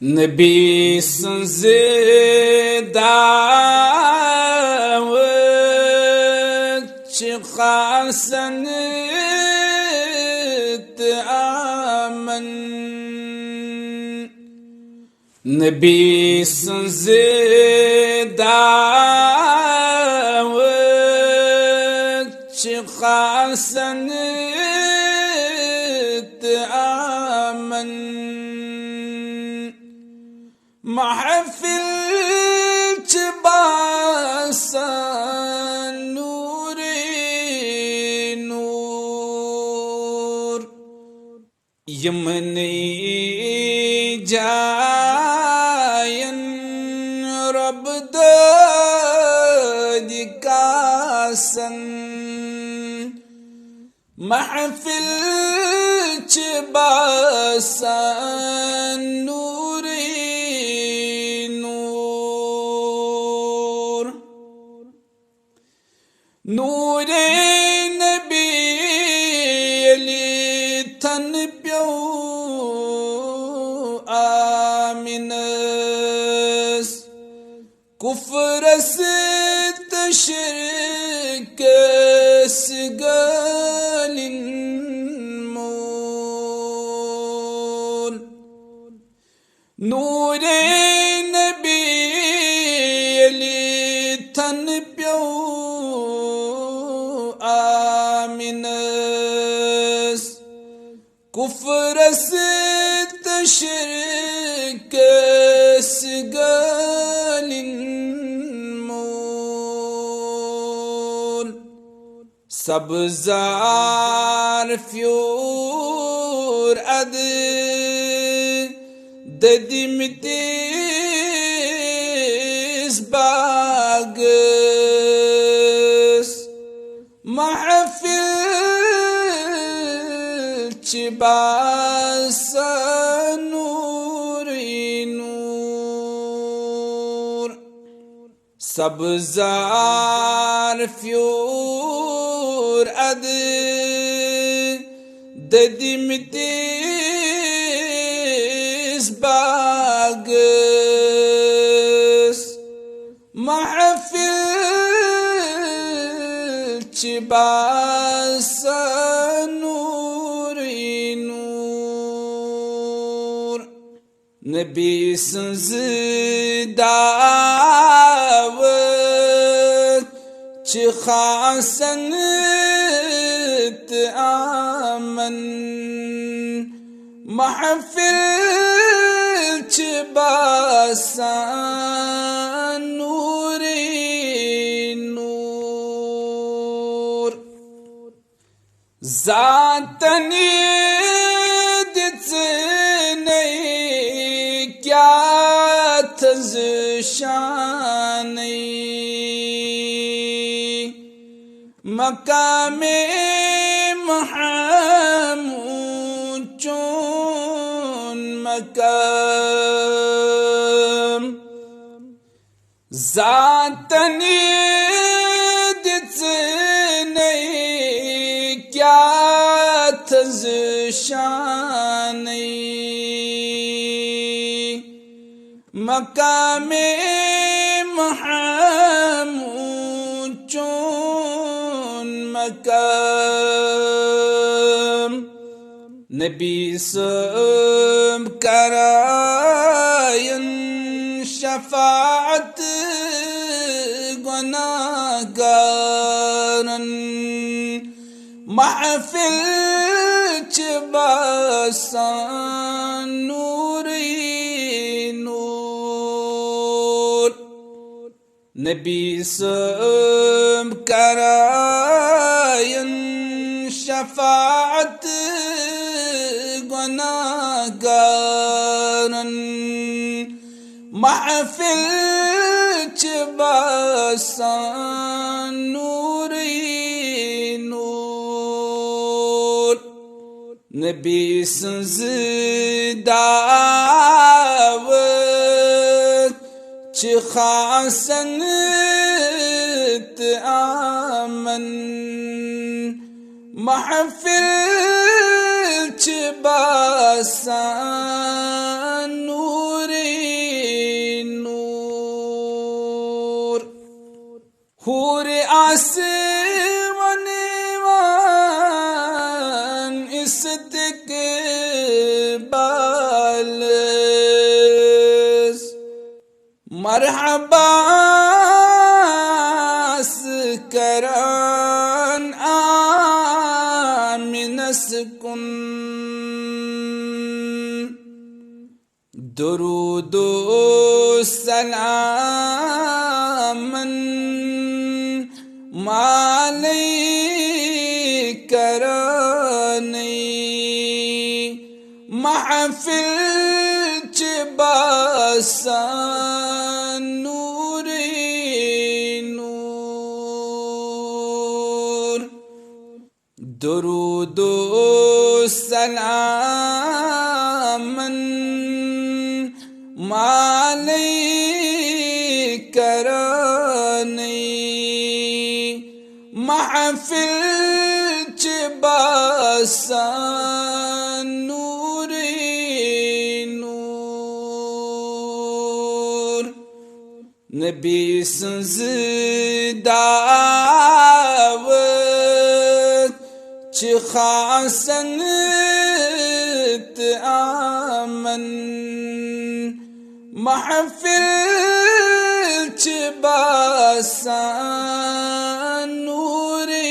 नबी दावत खासन आमन नबी दावत खासन आमन महफिल च बासन नूरे नूर यमनी जायन रब दिकासन महफिल च बासन नूरे नूरे नबी अली थन प्यो आमिनस कुफरस तशरकस गलिन मोल नूरे नबी अली थन प्यो आमिनस कुफरस तशरकस गलिन मोल सब्जार फ्यूर अद ददिमतिस बागस महफिल चिबासन नूरी नूर सब्जार फ्यूर अद ददिमतिस बागस महफिल चिबासन नूरी नूर नबी दावत खासन आमन महफिल चिबासन नूरी नूर ज़ातनी दित्ने क्या तज़शानी मकामे महमूद चून मकाम ज़ातनी दित्ने क्या तज़शानी मकामे महमूद चून मकाम नबी सब करायन शफाअत गुनाहगारन महफिल चिबासन नूरी नूर नबी सब करायन शफाअत गुनाहगारन महफिल चिबासन नूरी नूर नबी दावत खासन आमन महफिल च बासान नूर मरहबास करन आमिनस कुन दुरूदो सलामन मालई करनी महफिल च बासान नूरे नूर दुरूदो सलामन मालई करनी महफिल च बासान नूरे नूर नबी सज़ दावत च खासन आमन महफिल च बासान नूरे